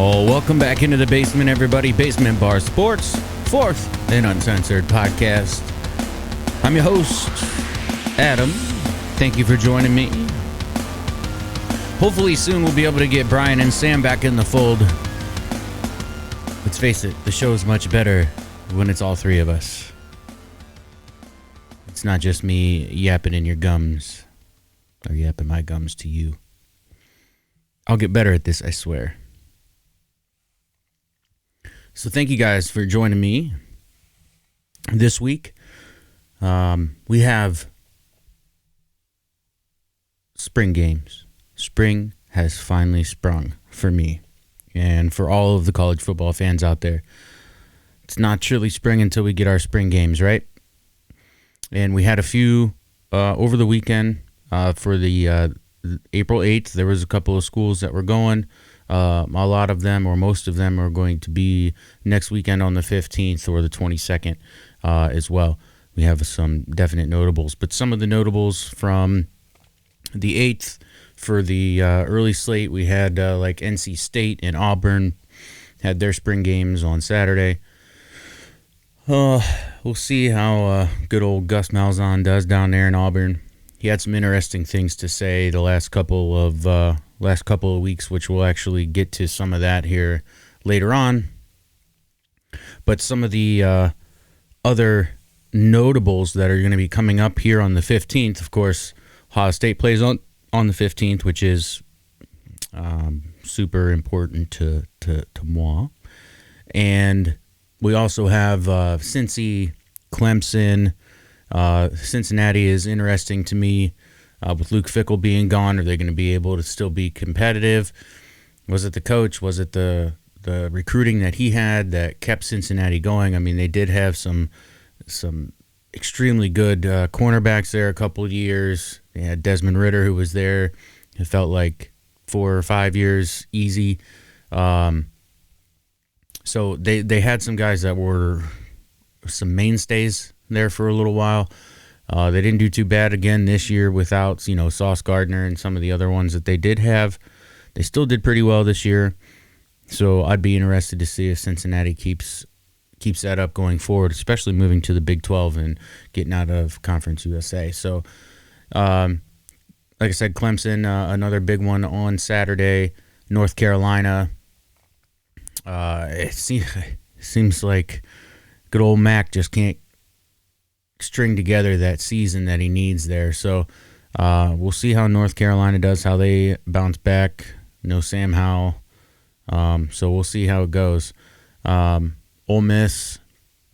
Oh, welcome back into the basement, everybody. Basement Bar Sports, fourth and Uncensored podcast. I'm your host, Adam. Thank you for joining me. Hopefully soon we'll be able to get Brian and Sam back in the fold. Let's face it, the show is much better when it's all three of us. It's not just me yapping in your gums, or yapping my gums to you. I'll get better at this, I swear. So thank you guys for joining me this week. We have spring games. Spring has finally sprung for me and for all of the college football fans out there. It's not truly spring until we get our spring games, right? And we had a few over the weekend for the April 8th. There was a couple of schools that were going. A lot of them, or most of them, are going to be next weekend on the 15th or the 22nd as well. We have some definite notables. But some of the notables from the 8th for the early slate, we had like NC State and Auburn had their spring games on Saturday. We'll see how good old Gus Malzahn does down there in Auburn. He had some interesting things to say the last couple of weeks, which we'll actually get to some of that here later on. But some of the other notables that are going to be coming up here on the 15th, of course, Ohio State plays on the 15th, which is super important to moi. And we also have Cincy, Clemson. Cincinnati is interesting to me. With Luke Fickell being gone, are they going to be able to still be competitive? Was it the coach? Was it the recruiting that he had that kept Cincinnati going? I mean, they did have some extremely good cornerbacks there a couple of years. They had Desmond Ridder, who was there. It felt like 4 or 5 years easy. So they had some guys that were some mainstays there for a little while. They didn't do too bad again this year without, Sauce Gardner and some of the other ones that they did have. They still did pretty well this year. So I'd be interested to see if Cincinnati keeps that up going forward, especially moving to the Big 12 and getting out of Conference USA. So, like I said, Clemson, another big one on Saturday. North Carolina. It seems like good old Mac just can't string together that season that he needs there. So we'll see how North Carolina does, how they bounce back. No Sam Howell. So we'll see how it goes. Ole Miss,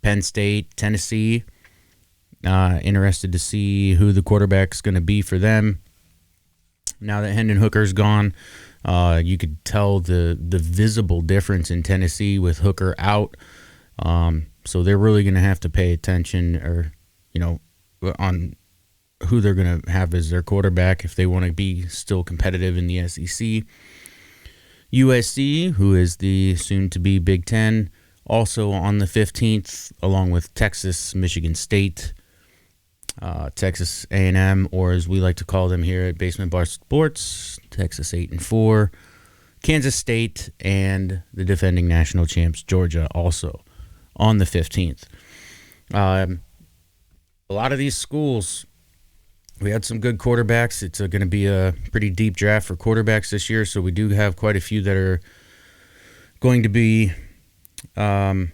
Penn State, Tennessee. Interested to see who the quarterback's going to be for them. Now that Hendon Hooker's gone, you could tell the visible difference in Tennessee with Hooker out. So they're really going to have to pay attention on who they're going to have as their quarterback if they want to be still competitive in the SEC. USC, who is the soon-to-be Big Ten, also on the 15th, along with Texas, Michigan State, Texas A&M, or as we like to call them here at Basement Bar Sports, Texas 8-4, Kansas State, and the defending national champs, Georgia, also on the 15th. A lot of these schools, we had some good quarterbacks. It's going to be a pretty deep draft for quarterbacks this year, so we do have quite a few that are going to be in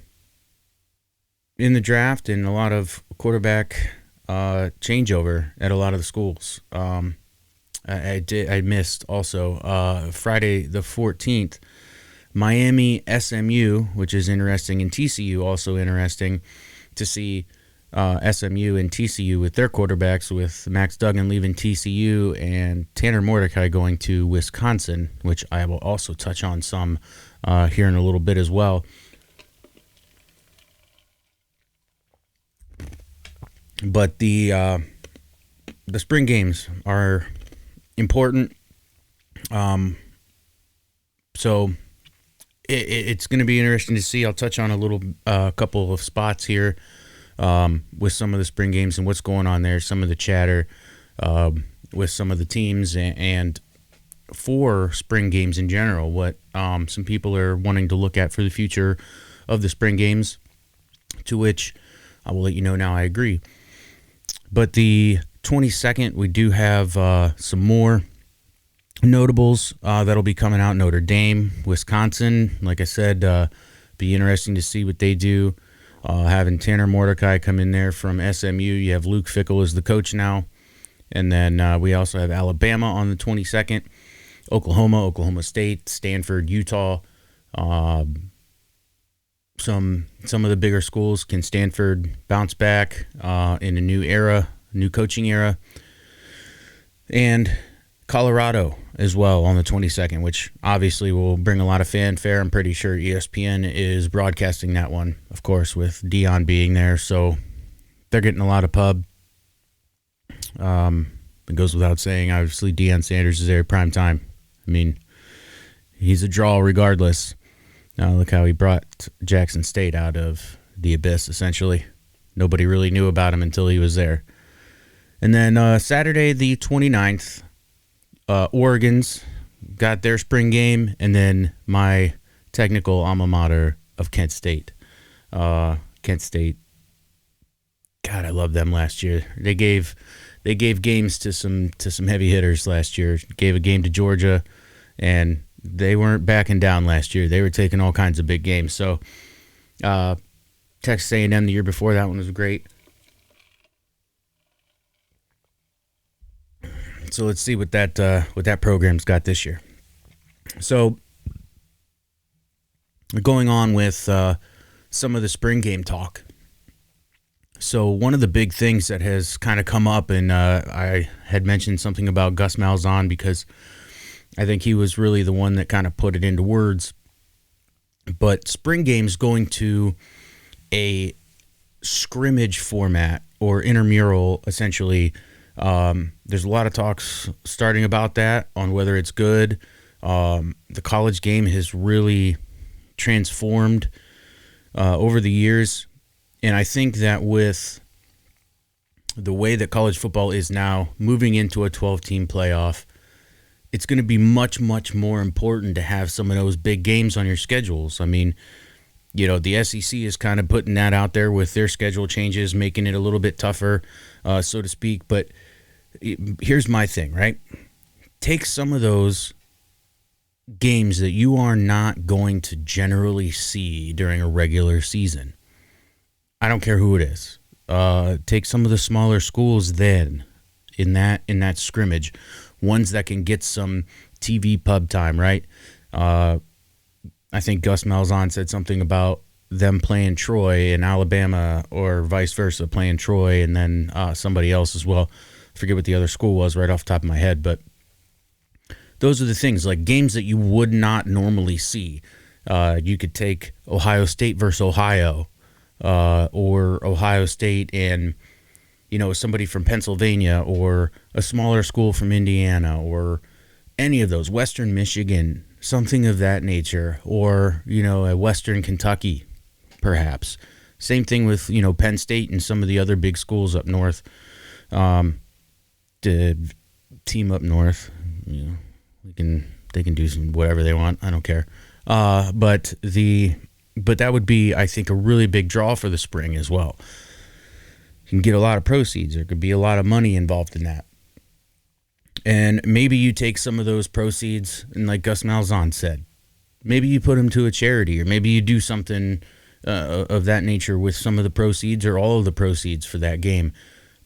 the draft, and a lot of quarterback changeover at a lot of the schools. I missed also Friday the 14th, Miami SMU, which is interesting, and TCU also interesting to see. SMU and TCU with their quarterbacks, with Max Duggan leaving TCU and Tanner Mordecai going to Wisconsin, which I will also touch on some here in a little bit as well. But the spring games are important. So it's going to be interesting to see. I'll touch on a couple of spots here. With some of the spring games and what's going on there, some of the chatter with some of the teams, and for spring games in general, what some people are wanting to look at for the future of the spring games, to which I will let you know now I agree. But the 22nd, we do have some more notables that'll be coming out. Notre Dame, Wisconsin, like I said, be interesting to see what they do. Having Tanner Mordecai come in there from SMU. You have Luke Fickell as the coach now. And then we also have Alabama on the 22nd, Oklahoma, Oklahoma State, Stanford, Utah. Some of the bigger schools. Can Stanford bounce back in a new era, new coaching era? And Colorado as well on the 22nd, which obviously will bring a lot of fanfare. I'm pretty sure ESPN is broadcasting that one, of course, with Deion being there. So they're getting a lot of pub. It goes without saying, obviously, Deion Sanders is there prime time. I mean, he's a draw regardless. Look how he brought Jackson State out of the abyss, essentially. Nobody really knew about him until he was there. And then Saturday the 29th, Oregon's got their spring game, and then my technical alma mater of Kent State. Kent State, God, I love them last year. They gave games to some heavy hitters last year. Gave a game to Georgia, and they weren't backing down last year. They were taking all kinds of big games. So Texas A&M the year before, that one was great. So let's see what that program's got this year. So going on with some of the spring game talk. So one of the big things that has kind of come up, and I had mentioned something about Gus Malzahn because I think he was really the one that kind of put it into words. But spring games going to a scrimmage format or intermural, essentially. There's a lot of talks starting about that on whether it's good. The college game has really transformed over the years. And I think that with the way that college football is now moving into a 12-team playoff, it's going to be much, much more important to have some of those big games on your schedules. I mean, you know, the SEC is kind of putting that out there with their schedule changes, making it a little bit tougher, so to speak. But here's my thing, right? Take some of those games that you are not going to generally see during a regular season. I don't care who it is. Take some of the smaller schools then in that scrimmage, ones that can get some TV pub time, right? I think Gus Malzahn said something about them playing Troy and Alabama, or vice versa, playing Troy and then somebody else as well. I forget what the other school was right off the top of my head, but those are the things, like games that you would not normally see. You could take Ohio State versus Ohio, or Ohio State and, you know, somebody from Pennsylvania, or a smaller school from Indiana, or any of those, Western Michigan, something of that nature, or, you know, a Western Kentucky, perhaps. Same thing with, you know, Penn State and some of the other big schools up north. The team up north, you know, they can do some whatever they want. I don't care. But that would be, I think, a really big draw for the spring as well. You can get a lot of proceeds. There could be a lot of money involved in that. And maybe you take some of those proceeds, and like Gus Malzahn said, maybe you put them to a charity, or maybe you do something of that nature with some of the proceeds or all of the proceeds for that game.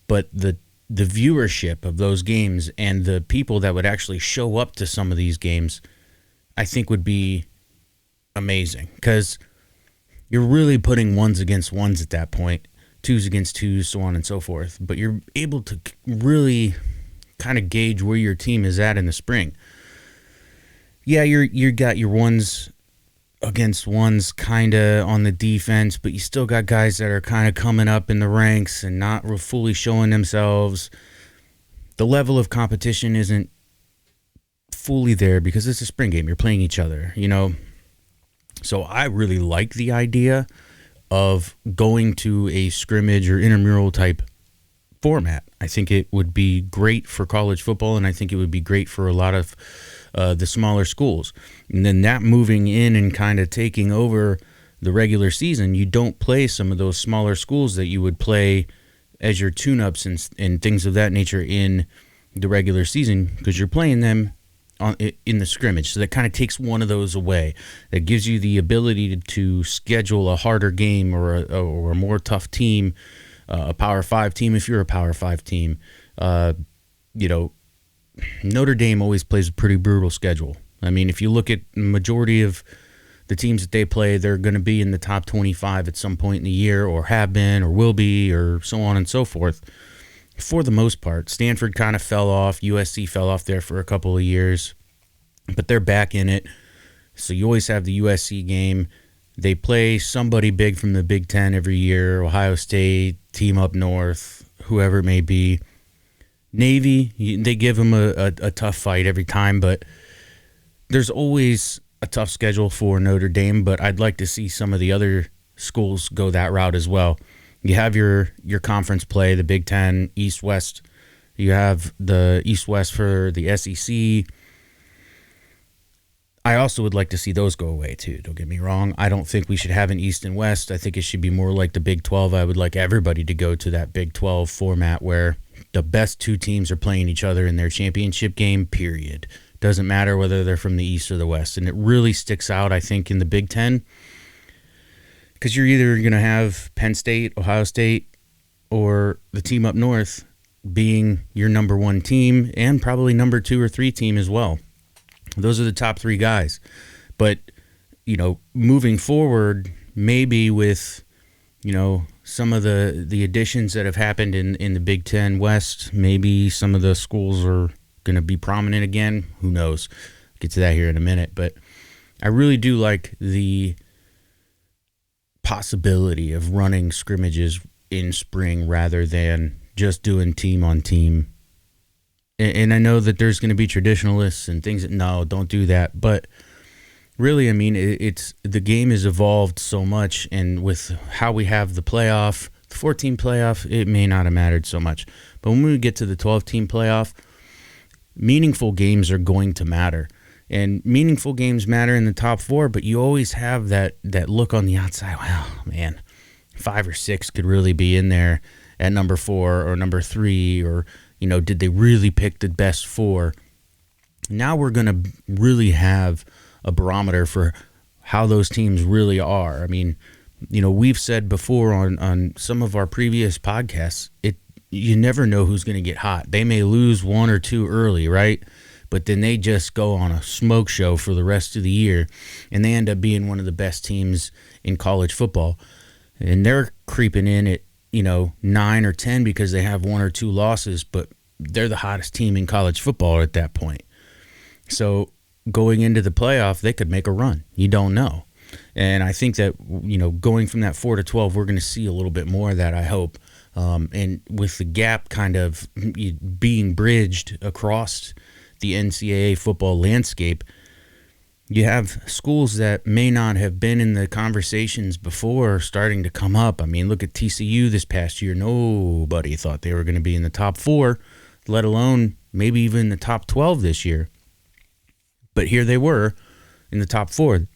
But the viewership of those games and the people that would actually show up to some of these games, I think would be amazing, because you're really putting ones against ones at that point, twos against twos, so on and so forth. But you're able to really kind of gauge where your team is at in the spring. Yeah, you got your ones against ones kind of on the defense, but you still got guys that are kind of coming up in the ranks and not fully showing themselves. The level of competition isn't fully there because it's a spring game. You're playing each other, you know. So I really like the idea of going to a scrimmage or intramural type format. I think it would be great for college football, and I think it would be great for a lot of the smaller schools. And then that moving in and kind of taking over the regular season, you don't play some of those smaller schools that you would play as your tune-ups and things of that nature in the regular season, because you're playing them in the scrimmage. So that kind of takes one of those away. That gives you the ability to schedule a harder game or a more tough team, a Power 5 team if you're a Power 5 team. Notre Dame always plays a pretty brutal schedule. I mean, if you look at the majority of the teams that they play, they're going to be in the top 25 at some point in the year, or have been, or will be, or so on and so forth. For the most part, Stanford kind of fell off. USC fell off there for a couple of years, but they're back in it. So you always have the USC game. They play somebody big from the Big Ten every year, Ohio State, team up north, whoever it may be. Navy, they give them a tough fight every time, but there's always a tough schedule for Notre Dame, but I'd like to see some of the other schools go that route as well. You have your conference play, the Big Ten, East-West. You have the East-West for the SEC. I also would like to see those go away too, don't get me wrong. I don't think we should have an East and West. I think it should be more like the Big 12. I would like everybody to go to that Big 12 format where the best two teams are playing each other in their championship game, period. Doesn't matter whether they're from the East or the West. And it really sticks out, I think, in the Big Ten, because you're either going to have Penn State, Ohio State, or the team up north being your number one team and probably number 2 or 3 team as well. Those are the top 3 guys. But, moving forward, maybe with, some of the additions that have happened in the Big Ten West, maybe some of the schools are going to be prominent again. Who knows? I'll get to that here in a minute. But I really do like the possibility of running scrimmages in spring rather than just doing team on team. And I know that there's going to be traditionalists and things that, no, don't do that. But really, I mean, it's the game has evolved so much, and with how we have the playoff, the 14 playoff, it may not have mattered so much. But when we get to the 12-team playoff, meaningful games are going to matter. And meaningful games matter in the top 4, but you always have that look on the outside. Well, man, 5 or 6 could really be in there at number 4 or number 3, or, did they really pick the best 4? Now we're going to really have a barometer for how those teams really are. I mean, we've said before on some of our previous podcasts, you never know who's going to get hot. They may lose 1 or 2 early, right? But then they just go on a smoke show for the rest of the year, and they end up being one of the best teams in college football. And they're creeping in at, 9 or 10 because they have 1 or 2 losses, but they're the hottest team in college football at that point. So going into the playoff, they could make a run. You don't know. And I think that, going from that 4 to 12, we're going to see a little bit more of that, I hope. And with the gap kind of being bridged across the NCAA football landscape, you have schools that may not have been in the conversations before starting to come up. I mean, look at TCU this past year. Nobody thought they were going to be in the top 4, let alone maybe even the top 12 this year. But here they were in the top 4.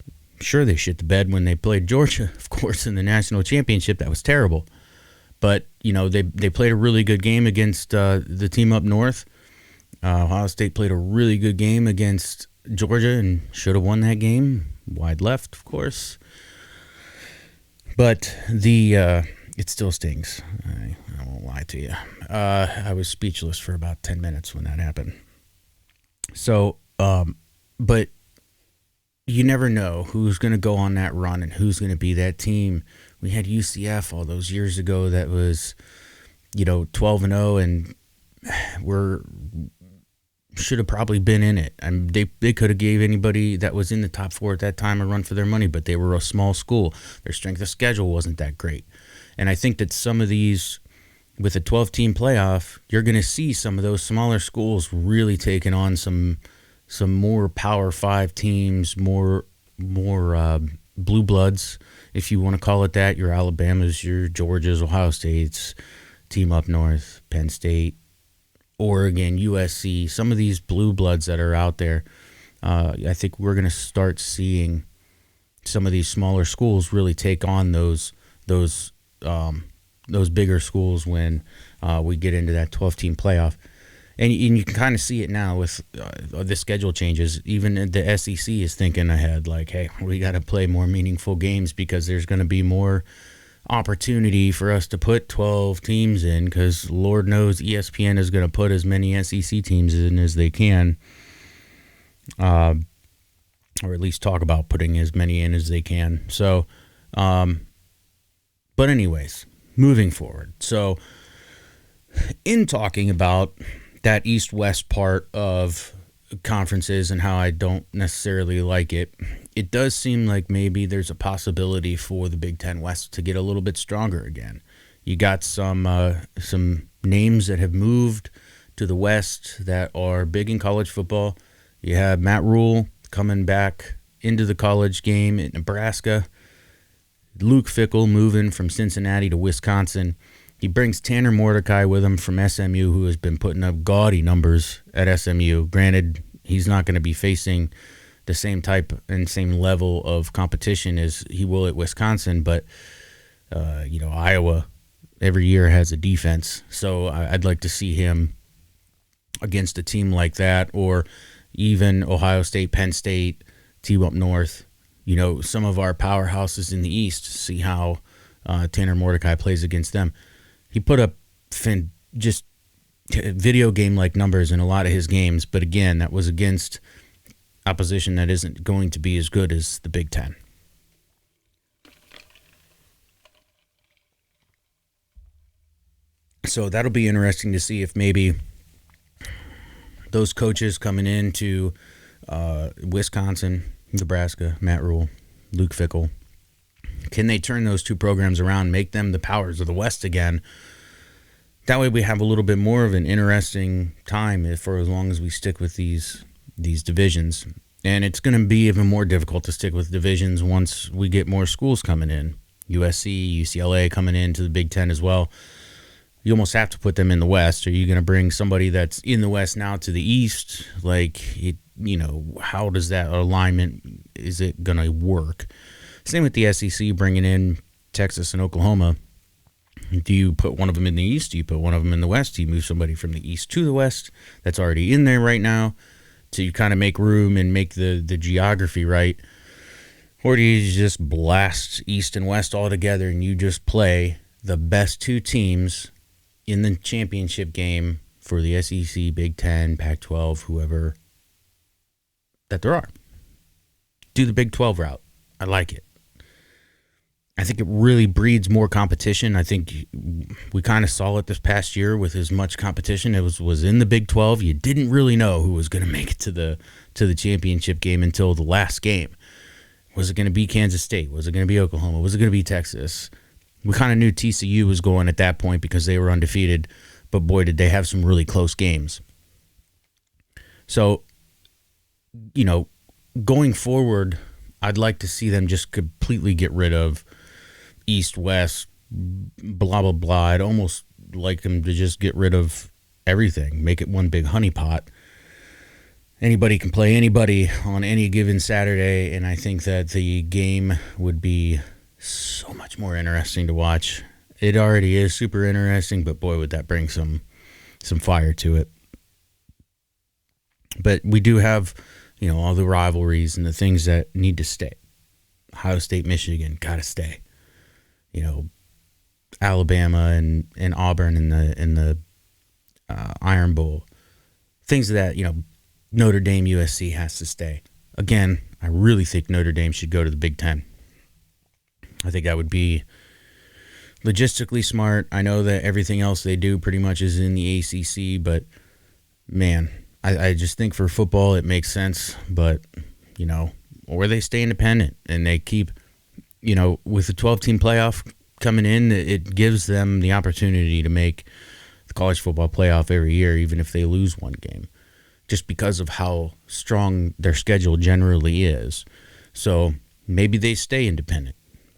Sure, they shit the bed when they played Georgia, of course, in the national championship. That was terrible. But, they played a really good game against the team up north. Ohio State played a really good game against Georgia and should have won that game. Wide left, of course. But it still stings. I won't lie to you. I was speechless for about 10 minutes when that happened. So, but you never know who's going to go on that run and who's going to be that team. We had UCF all those years ago that was, 12-0, and should have probably been in it. I mean, they could have gave anybody that was in the top 4 at that time a run for their money, but they were a small school. Their strength of schedule wasn't that great. And I think that some of these, with a 12-team playoff, you're going to see some of those smaller schools really taking on some more Power 5 teams, more blue bloods, if you want to call it that. Your Alabamas, your Georgias, Ohio States, team up north, Penn State, Oregon, USC, some of these blue bloods that are out there. I think we're going to start seeing some of these smaller schools really take on those bigger schools when we get into that 12-team playoff. And you can kind of see it now with the schedule changes. Even the SEC is thinking ahead, like, hey, we got to play more meaningful games because there's going to be more opportunity for us to put 12 teams in, because Lord knows ESPN is going to put as many SEC teams in as they can, or at least talk about putting as many in as they can. So, but anyways, moving forward. So, in talking about that East-West part of conferences and how I don't necessarily like it, it does seem like maybe there's a possibility for the Big Ten West to get a little bit stronger again. You got some names that have moved to the West that are big in college football. You have Matt Rhule coming back into the college game at Nebraska. Luke Fickell moving from Cincinnati to Wisconsin. He brings Tanner Mordecai with him from SMU, who has been putting up gaudy numbers at SMU. Granted, he's not going to be facing the same type and same level of competition as he will at Wisconsin, but Iowa every year has a defense, so I'd like to see him against a team like that, or even Ohio State, Penn State, team up north. Some of our powerhouses in the East. See how Tanner Mordecai plays against them. He put up just video game-like numbers in a lot of his games, but again, that was against opposition that isn't going to be as good as the Big Ten. So that'll be interesting to see if maybe those coaches coming into Wisconsin, Nebraska, Matt Rhule, Luke Fickell, can they turn those two programs around, make them the powers of the West again? That way we have a little bit more of an interesting time for as long as we stick with these divisions. And it's going to be even more difficult to stick with divisions once we get more schools coming in. USC, UCLA coming into the Big Ten as well. You almost have to put them in the West. Are you going to bring somebody that's in the West now to the East? How does that alignment, is it going to work? Same with the SEC, bringing in Texas and Oklahoma. Do you put one of them in the East? Do you put one of them in the West? Do you move somebody from the East to the West that's already in there right now to kind of make room and make the geography right? Or do you just blast East and West all together and you just play the best two teams in the championship game for the SEC, Big Ten, Pac-12, whoever that there are? Do the Big 12 route. I like it. I think it really breeds more competition. I think we kind of saw it this past year with as much competition as was in the Big 12. You didn't really know who was going to make it to the championship game until the last game. Was it going to be Kansas State? Was it going to be Oklahoma? Was it going to be Texas? We kind of knew TCU was going at that point because they were undefeated, but boy, did they have some really close games. So, going forward, I'd like to see them just completely get rid of East, West, blah, blah, blah. I'd almost like them to just get rid of everything, make it one big honeypot. Anybody can play anybody on any given Saturday, and I think that the game would be so much more interesting to watch. It already is super interesting, but boy, would that bring some fire to it. But we do have, all the rivalries and the things that need to stay. Ohio State, Michigan, gotta stay. Alabama and Auburn in the Iron Bowl. Things that, Notre Dame, USC has to stay. Again, I really think Notre Dame should go to the Big Ten. I think that would be logistically smart. I know that everything else they do pretty much is in the ACC, but man, I just think for football it makes sense. But, or they stay independent and they keep, with the 12-team playoff coming in, it gives them the opportunity to make the college football playoff every year, even if they lose one game, just because of how strong their schedule generally is. So maybe they stay independent.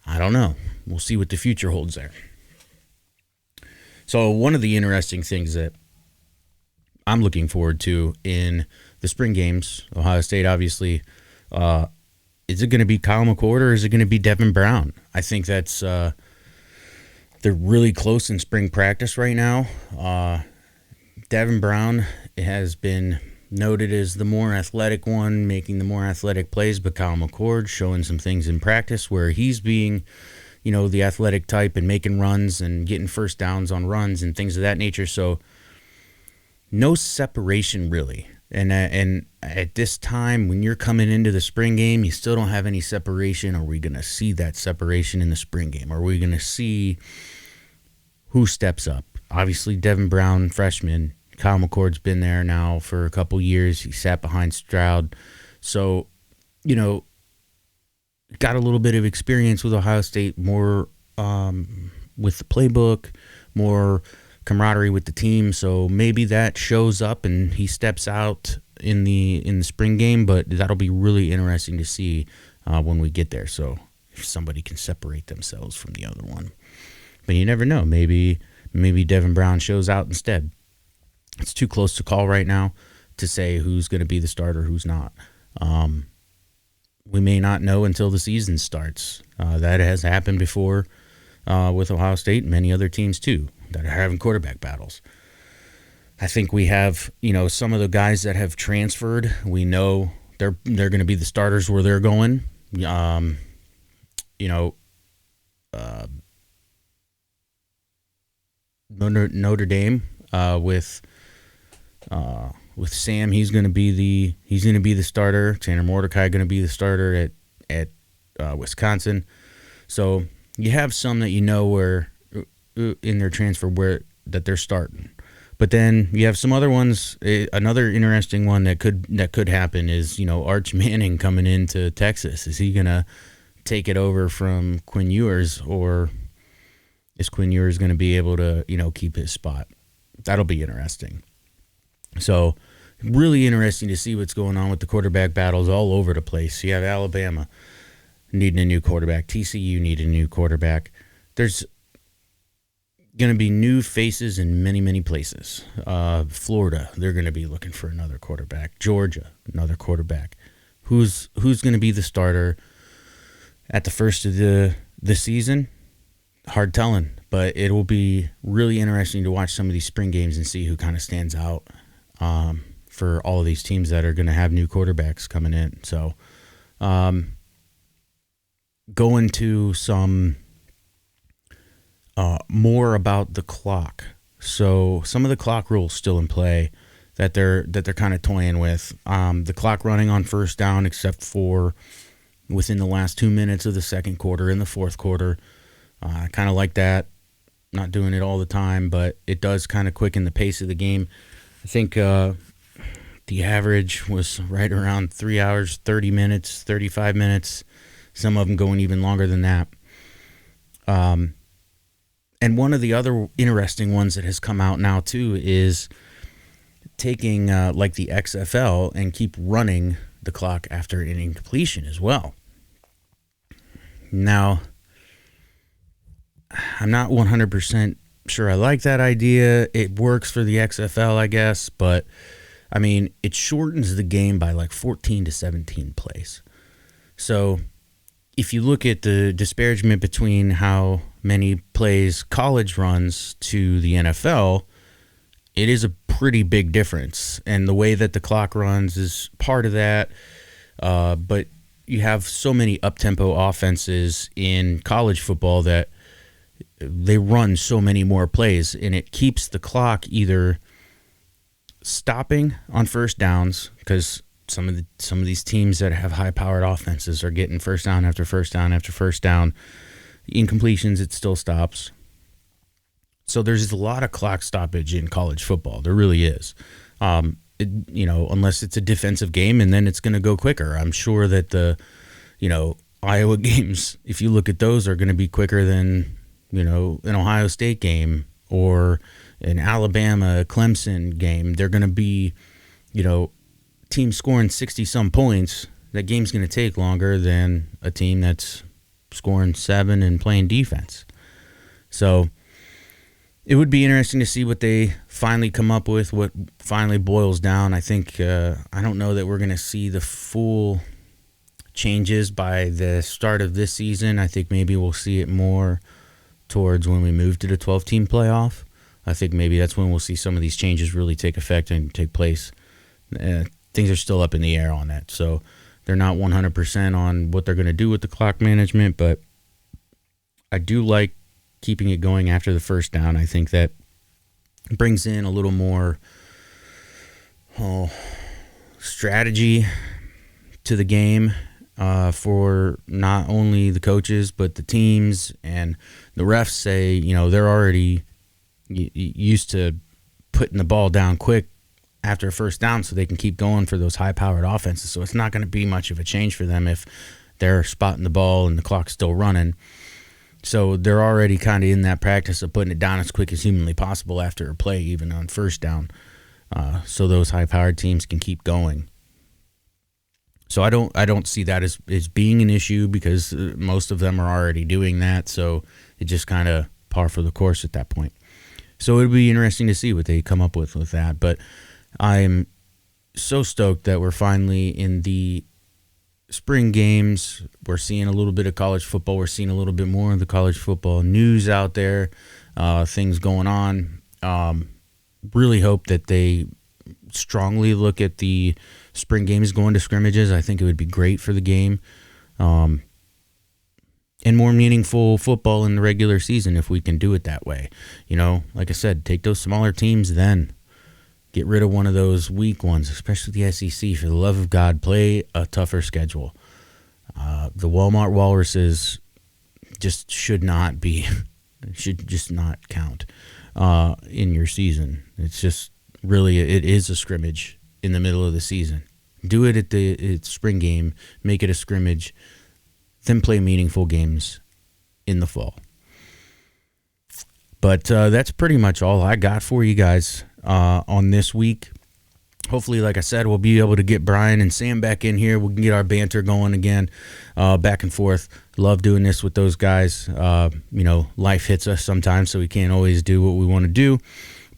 I don't know. We'll see what the future holds there. So one of the interesting things that I'm looking forward to in the spring games. Ohio State, obviously, is it going to be Kyle McCord or is it going to be Devin Brown? I think that's they're really close in spring practice right now. Devin Brown has been noted as the more athletic one, making the more athletic plays, but Kyle McCord showing some things in practice where he's being, the athletic type and making runs and getting first downs on runs and things of that nature. So no separation really. And at this time, when you're coming into the spring game, you still don't have any separation. Are we going to see that separation in the spring game? Are we going to see who steps up? Obviously, Devin Brown, freshman. Kyle McCord's been there now for a couple years. He sat behind Stroud. So, got a little bit of experience with Ohio State, more with the playbook, more camaraderie with the team. So maybe that shows up and he steps out in the spring game, but that'll be really interesting to see when we get there. So if somebody can separate themselves from the other one. But you never know. Maybe Devin Brown shows out instead. It's too close to call right now to say who's going to be the starter, who's not. We may not know until the season starts. That has happened before with Ohio State and many other teams too that are having quarterback battles. I think we have, some of the guys that have transferred. We know they're going to be the starters where they're going. Notre Dame with Sam, he's going to be the starter. Tanner Mordecai going to be the starter at Wisconsin. So you have some that where in their transfer where that they're starting. But then you have some other ones. Another interesting one that could happen is Arch Manning coming into Texas. Is he going to take it over from Quinn Ewers, or is Quinn Ewers going to be able to keep his spot? That'll be interesting. So really interesting to see what's going on with the quarterback battles all over the place. You have Alabama needing a new quarterback, TCU needing a new quarterback. There's going to be new faces in many, many places. Florida, they're going to be looking for another quarterback. Georgia, another quarterback. Who's going to be the starter at the first of the season? Hard telling, but it will be really interesting to watch some of these spring games and see who kind of stands out for all of these teams that are going to have new quarterbacks coming in. So going to some more about the clock. So some of the clock rules still in play that they're kind of toying with. The clock running on first down, except for within the last 2 minutes of the second quarter and the fourth quarter. I kind of like that. Not doing it all the time, but it does kind of quicken the pace of the game. I think the average was right around 3 hours, 30 minutes, 35 minutes. Some of them going even longer than that. And one of the other interesting ones that has come out now too is taking like the XFL and keep running the clock after an incompletion as well. Now, I'm not 100% sure I like that idea. It works for the XFL, I guess, but I mean, it shortens the game by like 14 to 17 plays. So if you look at the disparagement between how many plays college runs to the NFL, it is a pretty big difference. And the way that the clock runs is part of that. But you have so many up-tempo offenses in college football that they run so many more plays, and it keeps the clock either stopping on first downs, because some of these teams that have high-powered offenses are getting first down after first down after first down. Incompletions, it still stops. So there's a lot of clock stoppage in college football. There really is. Unless it's a defensive game, and then it's going to go quicker. I'm sure that the, Iowa games, if you look at those, are going to be quicker than, an Ohio State game or an Alabama Clemson game. They're going to be, team scoring 60-some points. That game's going to take longer than a team that's scoring 7 and playing defense. So it would be interesting to see what they finally come up with, what finally boils down. I think, I don't know that we're going to see the full changes by the start of this season. I think maybe we'll see it more towards when we move to the 12-team playoff. I think maybe that's when we'll see some of these changes really take effect and take place. Things are still up in the air on that. So they're not 100% on what they're going to do with the clock management, but I do like keeping it going after the first down. I think that brings in a little more strategy to the game for not only the coaches but the teams, and the refs say, you know, they're already used to putting the ball down quick after a first down so they can keep going for those high-powered offenses. So it's not going to be much of a change for them if they're spotting the ball and the clock's still running. So they're already kind of in that practice of putting it down as quick as humanly possible after a play, even on first down, so those high-powered teams can keep going. So I don't see that as being an issue, because most of them are already doing that. So it just kind of par for the course at that point. So it'll be interesting to see what they come up with that. But I'm so stoked that we're finally in the spring games. We're seeing a little bit of college football. We're seeing a little bit more of the college football news out there, things going on. Really hope that they strongly look at the spring games going to scrimmages. I think it would be great for the game. And more meaningful football in the regular season if we can do it that way. You know, like I said, take those smaller teams, then get rid of one of those weak ones, especially the SEC. For the love of God, play a tougher schedule. The Walmart Walruses just should just not count in your season. It's just really, it is a scrimmage in the middle of the season. Do it at the spring game, make it a scrimmage, then play meaningful games in the fall. But that's pretty much all I got for you guys on this week. Hopefully, like I said, we'll be able to get Brian and Sam back in here. We can get our banter going again, back and forth. Love doing this with those guys. You know, life hits us sometimes, so we can't always do what we want to do.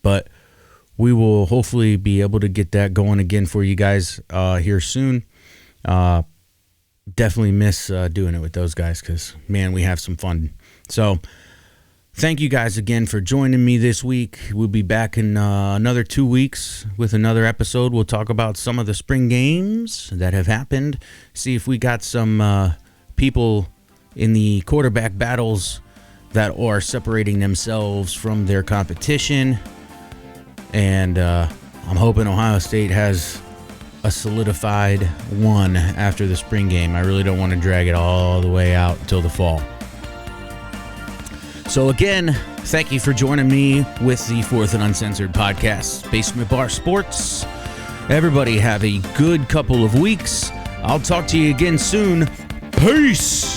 But we will hopefully be able to get that going again for you guys here soon. Definitely miss doing it with those guys because, man, we have some fun. So thank you guys again for joining me this week. We'll be back in another 2 weeks with another episode. We'll talk about some of the spring games that have happened, see if we got some people in the quarterback battles that are separating themselves from their competition. And I'm hoping Ohio State has a solidified one after the spring game. I really don't want to drag it all the way out until the fall. So again, thank you for joining me with the Fourth and Uncensored podcast, Basement Bar Sports. Everybody have a good couple of weeks. I'll talk to you again soon. Peace!